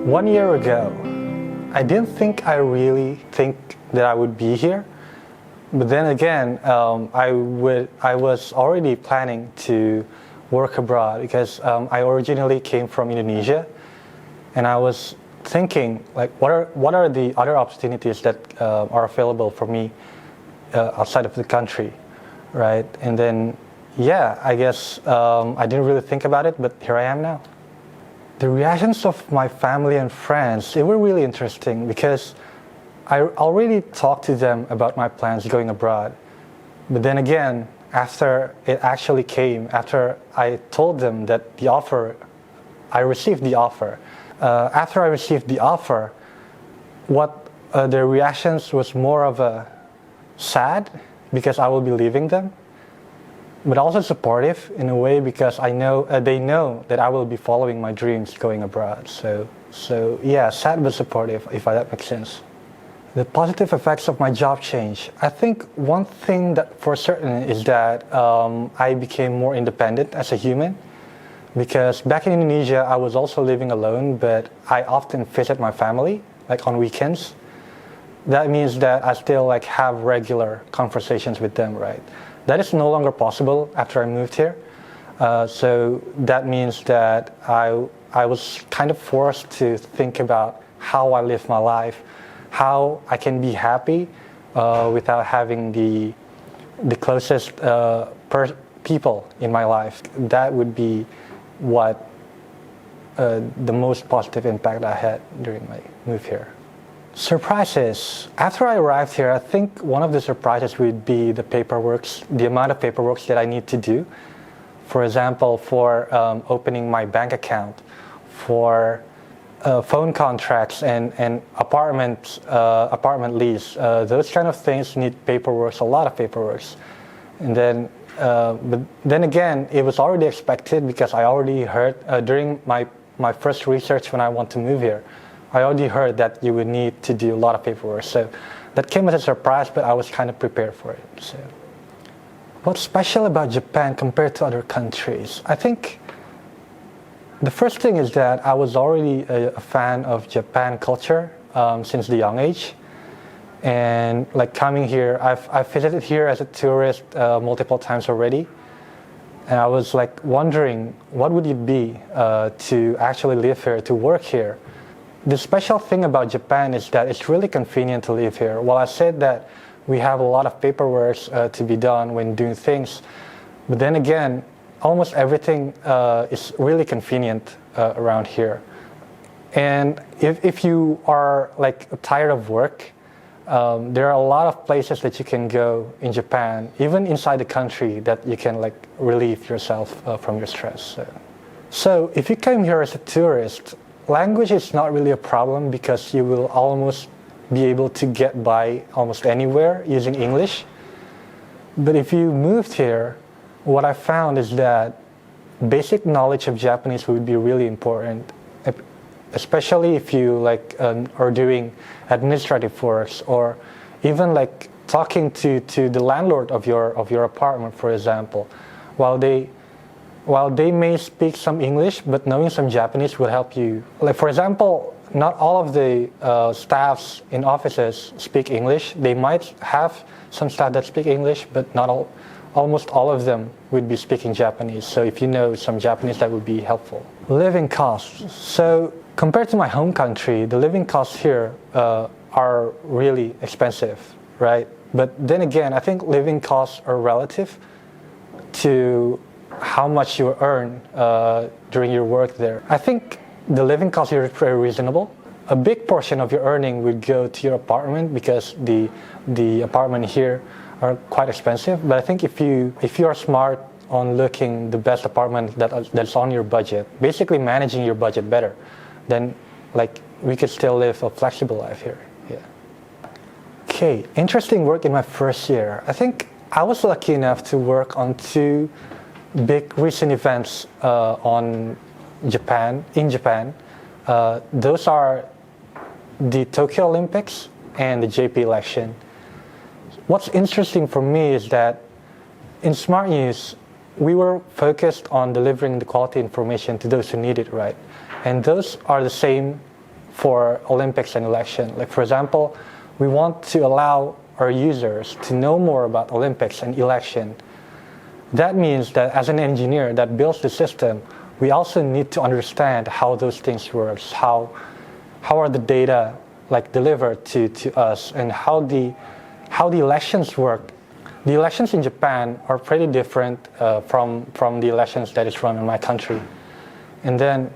1 year ago, I didn't think I really think that I would be here. But then again, I was already planning to work abroad because I originally came from Indonesia, and I was thinking like, what are the other opportunities that are available for me outside of the country, right? And then, yeah, I guess I didn't really think about it, but here I am now. The reactions of my family and friends, they were really interesting because I already talked to them about my plans going abroad. But then again, after it actually came, after I told them that I received the offer. After I received the offer, their reactions was more of a sad because I will be leaving them, but also supportive in a way because I know they know that I will be following my dreams going abroad. So yeah, sad but supportive, if that makes sense. The positive effects of my job change. I think one thing that for certain is that I became more independent as a human, because back in Indonesia I was also living alone, but I often visit my family like on weekends. That means that I still like have regular conversations with them, right? That is no longer possible after I moved here. So that means that I was kind of forced to think about how I live my life, how I can be happy without having the closest people in my life. That would be what the most positive impact I had during my move here. Surprises. After I arrived here, I think one of the surprises would be the amount of paperwork that I need to do. For example, for opening my bank account, for phone contracts and apartment lease. Those kind of things need paperwork, a lot of paperwork. And then, but then again, it was already expected because I already heard during my first research when I want to move here. I already heard that you would need to do a lot of paperwork. So that came as a surprise, but I was kind of prepared for it. So, what's special about Japan compared to other countries? I think the first thing is that I was already a fan of Japan culture since the young age. And like coming here, I've visited here as a tourist multiple times already. And I was like wondering, what would it be to actually live here, to work here? The special thing about Japan is that it's really convenient to live here. While I said that we have a lot of paperwork to be done when doing things, but then again, almost everything is really convenient around here. And if you are like tired of work, there are a lot of places that you can go in Japan, even inside the country, that you can like relieve yourself from your stress. So if you came here as a tourist, language is not really a problem because you will almost be able to get by almost anywhere using English. But if you moved here, what I found is that basic knowledge of Japanese would be really important, especially if you like are doing administrative works or even like talking to the landlord of your apartment, for example. While they may speak some English, but knowing some Japanese will help you. Like for example, not all of the staffs in offices speak English. They might have some staff that speak English, but not all. Almost all of them would be speaking Japanese. So if you know some Japanese, that would be helpful. Living costs. So compared to my home country, the living costs here are really expensive, right? But then again, I think living costs are relative to how much you earn during your work there. I think the living costs here are very reasonable. A big portion of your earning would go to your apartment because the apartment here are quite expensive. But I think if you are smart on looking the best apartment that's on your budget, basically managing your budget better, then like we could still live a flexible life here. Yeah. Okay, interesting work in my first year. I think I was lucky enough to work on two big recent events in Japan. Those are the Tokyo Olympics and the JP election. What's interesting for me is that in Smart News, we were focused on delivering the quality information to those who need it, right? And those are the same for Olympics and election. Like for example, we want to allow our users to know more about Olympics and election. That means that as an engineer that builds the system, we also need to understand how those things work, how are the data like delivered to us, and how the elections work. The elections in Japan are pretty different from the elections that is run in my country. And then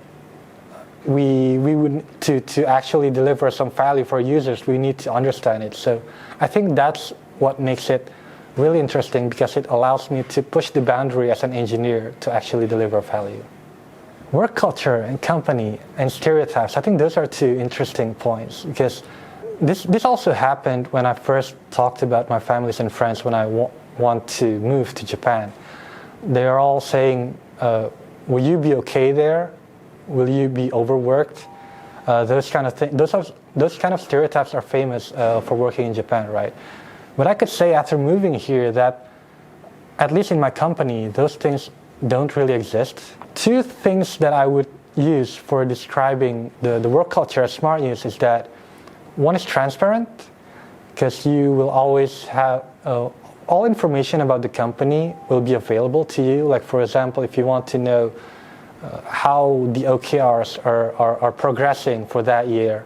we would to actually deliver some value for users, we need to understand it. So I think that's what makes it really interesting, because it allows me to push the boundary as an engineer to actually deliver value. Work culture and company and stereotypes, I think those are two interesting points, because this also happened when I first talked about my families and friends when I want to move to Japan. They're all saying, will you be okay there? Will you be overworked? Those kind of things. Those kind of stereotypes are famous for working in Japan, right? But I could say after moving here that, at least in my company, those things don't really exist. Two things that I would use for describing the work culture at Smart News is that one is transparent, because you will always have all information about the company will be available to you. Like for example, if you want to know how the OKRs are progressing for that year,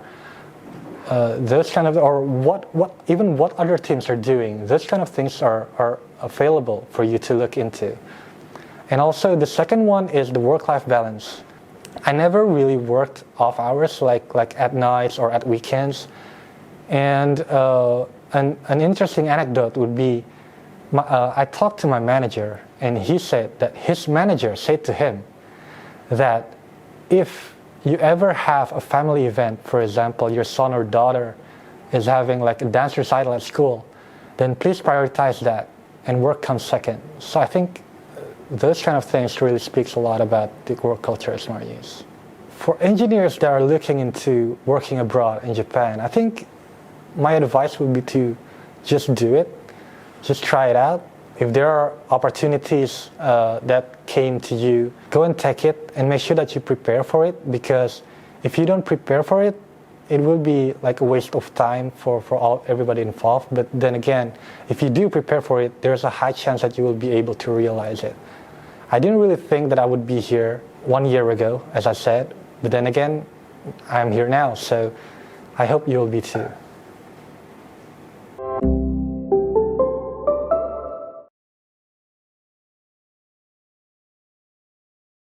those kind of, or what other teams are doing, those kind of things are available for you to look into. And also the second one is the work-life balance. I never really worked off hours, like at nights or at weekends. And an interesting anecdote would be, I talked to my manager, and he said that his manager said to him that if you ever have a family event, for example, your son or daughter is having like a dance recital at school, then please prioritize that, and work comes second. So I think those kind of things really speaks a lot about the work culture at Smart News. For engineers that are looking into working abroad in Japan, I think my advice would be to just do it, just try it out. If there are opportunities that came to you, go and take it and make sure that you prepare for it, because if you don't prepare for it, it will be like a waste of time for everybody involved. But then again, if you do prepare for it, there's a high chance that you will be able to realize it. I didn't really think that I would be here 1 year ago, as I said, but then again, I'm here now, so I hope you'll be too.